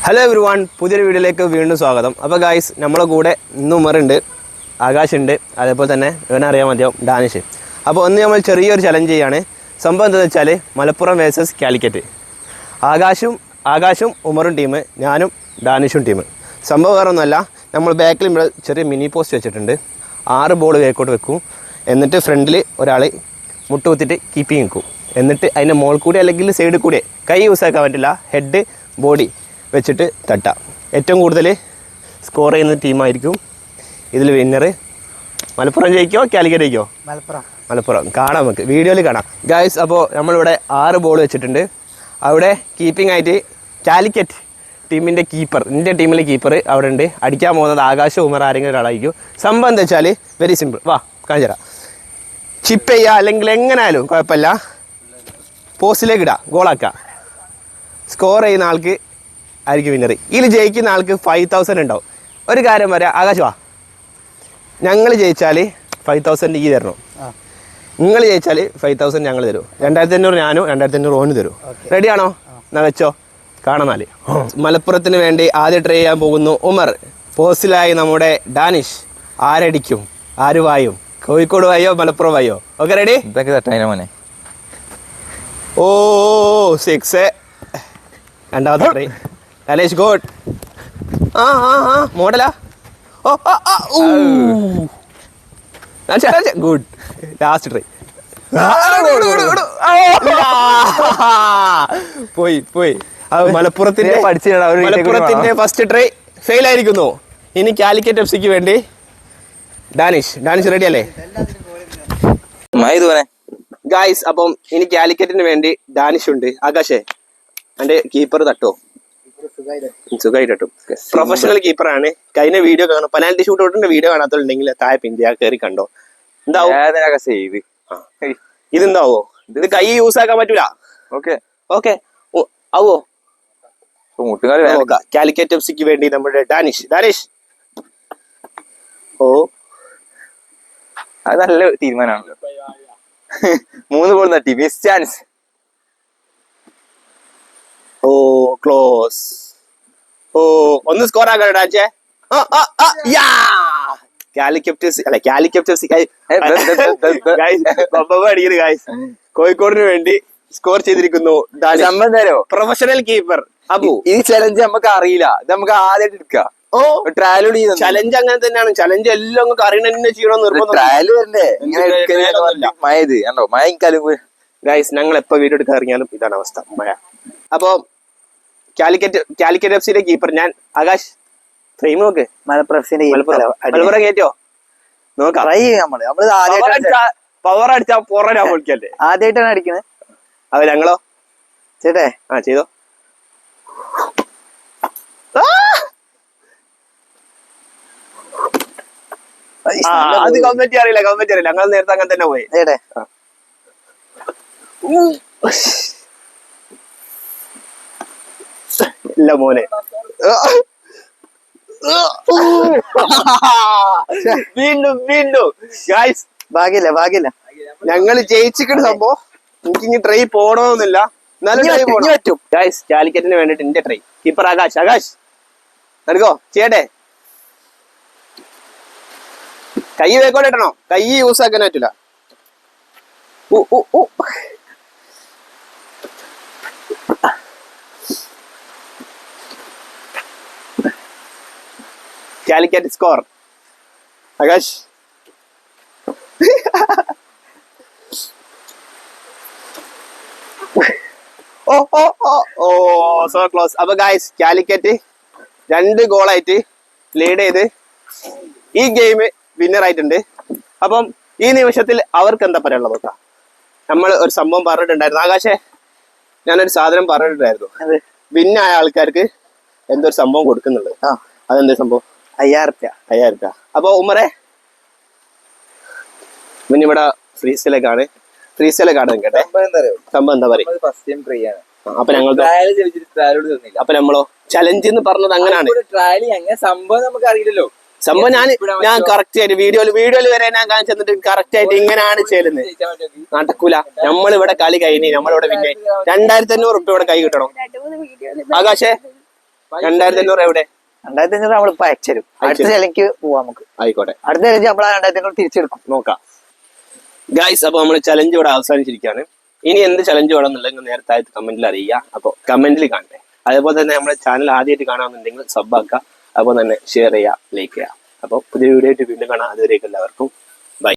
Hello everyone, പുതിയൊരു വീഡിയോയിലേക്ക് വീണ്ടും സ്വാഗതം. അപ്പോൾ ഗായ്സ്, നമ്മളെ കൂടെ ഇന്ന് ഉമറുണ്ട്, ആകാശുണ്ട്, അതേപോലെ തന്നെ ഇവനറിയാൻ മതിയാവും ഡാനിഷ്. അപ്പോൾ ഒന്ന് നമ്മൾ ചെറിയൊരു ചലഞ്ച് ചെയ്യാണ്. സംഭവം എന്താണെന്ന് വെച്ചാൽ മലപ്പുറം വേഴ്സസ് കാലിക്കറ്റ്. ആകാശും ഉമറും ടീം, ഞാനും ഡാനിഷും ടീം. സംഭവം വേറെ ഒന്നുമല്ല, നമ്മൾ ബാക്കിൽ ഇവിടെ ചെറിയ മിനി പോസ്റ്റ് വെച്ചിട്ടുണ്ട്. 6 ബോൾ വേക്കോട്ട് വെക്കും. എന്നിട്ട് ഫ്രണ്ടിൽ ഒരാൾ മുട്ടുകുത്തിയിട്ട് കീപ്പിങ് നിൽക്കും. എന്നിട്ട് അതിൻ്റെ മുകളിൽ കൂടി അല്ലെങ്കിൽ സൈഡിൽ കൂടി കൈ യൂസ് ആക്കാൻ പറ്റില്ല, ഹെഡ് ബോഡി വെച്ചിട്ട് തട്ടാം. ഏറ്റവും കൂടുതൽ സ്കോർ ചെയ്യുന്ന ടീമായിരിക്കും ഇതിൽ വിന്നർ. മലപ്പുറം ജയിക്കോ കാലിക്കറ്റ് ജയിക്കോ? മലപ്പുറം കാണാം, നമുക്ക് വീഡിയോയിൽ കാണാം ഗായ്സ്. അപ്പോൾ നമ്മളിവിടെ 6 ബോൾ വെച്ചിട്ടുണ്ട്. അവിടെ കീപ്പിംഗ് ആയിട്ട് കാലിക്കറ്റ് ടീമിൻ്റെ കീപ്പർ, എൻ്റെ ടീമിലെ കീപ്പർ അവിടെ ഉണ്ട്. അടിക്കാൻ പോകുന്നത് ആകാശം, ഉമർ ആരെങ്കിലും ഒരാളായിരിക്കും. സംഭവം എന്താ വെച്ചാൽ വെരി സിമ്പിൾ. വാ കാണിച്ചു തരാം. ചിപ്പ് ചെയ്യുക അല്ലെങ്കിൽ എങ്ങനെയായാലും കുഴപ്പമില്ല, പോസ്റ്റിലേക്ക് ഇടുക, ഗോളാക്കുക. സ്കോർ ചെയ്യുന്ന ആൾക്ക് ആയിരിക്കും വിന്നർ. ഇതിൽ ജയിക്കുന്ന ആൾക്ക് 5000 ഉണ്ടാവും. ഒരു കാര്യം പറയാം, ആകാശ് വാ, ഞങ്ങൾ ജയിച്ചാൽ 5000 ഈ തരണം. നിങ്ങൾ ജയിച്ചാൽ 5000 ഞങ്ങൾ തരും. 2500 ഞാനും 2500 ഓന് തരും. റെഡിയാണോ? എന്നാ വെച്ചോ, കാണാന്നാല്. മലപ്പുറത്തിന് വേണ്ടി ആദ്യം ട്രൈ ചെയ്യാൻ പോകുന്നു ഉമർ. പോസ്റ്റിലായി നമ്മുടെ ഡാനിഷ്. ആരടിക്കും, ആര് വായും? കോഴിക്കോട് വായോ മലപ്പുറം വായോ? Okay ready? മോനെ. ഓ 6. രണ്ടാമത്തെ ട്രൈ. ഡാനിഷ് ഗോഡ്. മോഡലാ. ഗുഡ്. Last try. പോയി. മലപ്പുറത്തിന്റെ ഫസ്റ്റ് ട്രൈ ഫെയിൽ ആയിരിക്കുന്നു. ഇനി കാലിക്കറ്റ് എഫ്സിക്ക് വേണ്ടി ഡാനിഷ് റെഡി അല്ലേ ഗായ്സ്? അപ്പം ഇനി കാലിക്കറ്റിന് വേണ്ടി ഡാനിഷ് ഉണ്ട്. ആകാശേ, എന്റെ കീപ്പർ തട്ടോ? സുഖമായിട്ട് തട്ടും. പ്രൊഫഷണൽ കീപ്പറാണ്. കഴിഞ്ഞ വീഡിയോ കാണാം, പെനാൽറ്റി ഷൂട്ട് ഔട്ടിന്റെ വീഡിയോ കാണാത്തുണ്ടെങ്കിൽ താഴെ പിന്തിയാ കയറി കണ്ടോ. എന്താവും ഇതെന്താവോ? ഇത് കൈ യൂസ് ആക്കാൻ പറ്റൂല. ഓക്കെ ആവോ? കാലിക്കറ്റ് എഫ്സിക്ക് വേണ്ടി നമ്മുടെ ഡാനിഷ്. ഓ, അത് നല്ല തീരുമാനമാണല്ലോ. 3 ബോൾ തട്ടി, മിസ് ചാൻസ്. ഓ ക്ലോസ്. ഓ, ഒന്ന് സ്കോർ ആക്കാൻ ഡാൻസേ. കോഴിക്കോടിന് വേണ്ടി സ്കോർ ചെയ്തിരിക്കുന്നു പ്രൊഫഷണൽ കീപ്പർ അബു. ഈ ചലഞ്ച് നമുക്ക് അറിയില്ല, ഇത് നമുക്ക് ആദ്യമായിട്ട് എടുക്കാം. ഓ, ട്രയൽ ചലഞ്ച് അങ്ങനെ തന്നെയാണ്. ചലഞ്ച് എല്ലാം നമുക്ക് അറിയണ ചെയ്യണം നിർബന്ധം. ഗൈസ്, ഞങ്ങൾ എപ്പോ വീഡിയോ എടുക്കാൻ ഇറങ്ങിയാലും ഇതാണ് അവസ്ഥ, മഴ. അപ്പൊ കാലിക്കറ്റ് എഫ്സിയുടെ കീപ്പർ ഞാൻ. ആകാശ്, ഫ്രെയിം നോക്ക്. മലപ്പുറം കയറ്റോ നോക്കാം. പവർ അടിച്ചാ പുറരാ പൊളിക്കല്ലേ. ആദ്യമായിട്ടാണ് അടിക്കണേ. അത് ഞങ്ങളോ ചേട്ടേ ചെയ്തോ. അത് കമ്മിറ്റി അറിയില്ല. ഞങ്ങൾ നേരത്തെ അങ്ങനെ തന്നെ പോയി. ഇല്ല മോനെ, വീണ്ടും ഗായ്സ്, ഭാഗ്യല്ല. ഞങ്ങൾ ജയിച്ചിട്ട് സംഭവം. എനിക്കിനി ട്രൈ പോകണമെന്നില്ല, എന്നാലും ട്രൈ പറ്റും ഗായ്സ്. കാലിക്കറ്റിന് വേണ്ടിട്ട് എന്റെ ട്രൈ. കീപ്പർ ആകാശ് നടക്കോ ചെയ്യട്ടെ. കൈ വേക്കോടെ ഇട്ടണോ? കൈ യൂസ് ആക്കാൻ പറ്റില്ല. Calicut score. Akash so close. അപ്പൊ ഗായ്സ്, കാലിക്കറ്റ് 2 ഗോളായിട്ട് ലീഡ് ചെയ്ത് ഈ ഗെയിം വിന്നർ ആയിട്ടുണ്ട്. അപ്പം ഈ നിമിഷത്തിൽ അവർക്ക് എന്താ പറയാനുള്ളത് നോക്കാം. നമ്മൾ ഒരു സംഭവം പറഞ്ഞിട്ടുണ്ടായിരുന്നു. ആകാശേ, ഞാനൊരു സാധനം പറഞ്ഞിട്ടുണ്ടായിരുന്നു. വിന്നായ ആൾക്കാർക്ക് എന്തൊരു സംഭവം കൊടുക്കുന്നുണ്ട്. അതെന്താ സംഭവം? 5000 രൂപ. അപ്പൊ ഉമ്മറെ, ഇവിടെ ഫ്രീസ്റ്റൈലൊക്കെയാണ് കേട്ടെ. സംഭവം എന്താ പറയാ? അപ്പൊ നമ്മളോ ചലഞ്ച് എന്ന് പറഞ്ഞത് അങ്ങനെയാണ്. സംഭവം നമുക്ക് അറിയില്ലല്ലോ. സംഭവം ഞാൻ കറക്റ്റ് ആയിട്ട് വീഡിയോയിൽ വരെ ഞാൻ കാണിച്ചിട്ട് കറക്റ്റ് ആയിട്ട് ഇങ്ങനെയാണ് ചെയ്യുന്നത്. നടക്കൂല. നമ്മളിവിടെ കളി കഴിഞ്ഞ് നമ്മളിവിടെ പിന്നെ 2500 റുപ്യ ഇവിടെ കൈ കിട്ടണം. ആകാശേ, 2500 എവിടെ? 2500 നമ്മളിപ്പോ അയച്ചരും. അടുത്ത ചലഞ്ച് പോവാം നമുക്ക്. ആയിക്കോട്ടെ, അടുത്ത ചലഞ്ച് നമ്മൾ 2500 തിരിച്ചെടുക്കും. നോക്കാം ഗൈസ്. അപ്പൊ നമ്മൾ ചലഞ്ച് ഇവിടെ അവസാനിച്ചിരിക്കുകയാണ്. ഇനി എന്ത് ചലഞ്ച് വേണം എന്നുള്ളത് നേരത്തെ ആയിട്ട് കമന്റിൽ അറിയുക. അപ്പോൾ കമന്റിൽ കാണട്ടെ. അതേപോലെ തന്നെ നമ്മുടെ ചാനൽ ആദ്യമായിട്ട് കാണാമെന്നുണ്ടെങ്കിൽ സബ് ആക്കുക. അതുപോലെ തന്നെ ഷെയർ ചെയ്യുക, ലൈക്ക് ചെയ്യുക. അപ്പോൾ പുതിയ വീഡിയോ ആയിട്ട് വീണ്ടും കാണാം. അതുവരേക്കും എല്ലാവർക്കും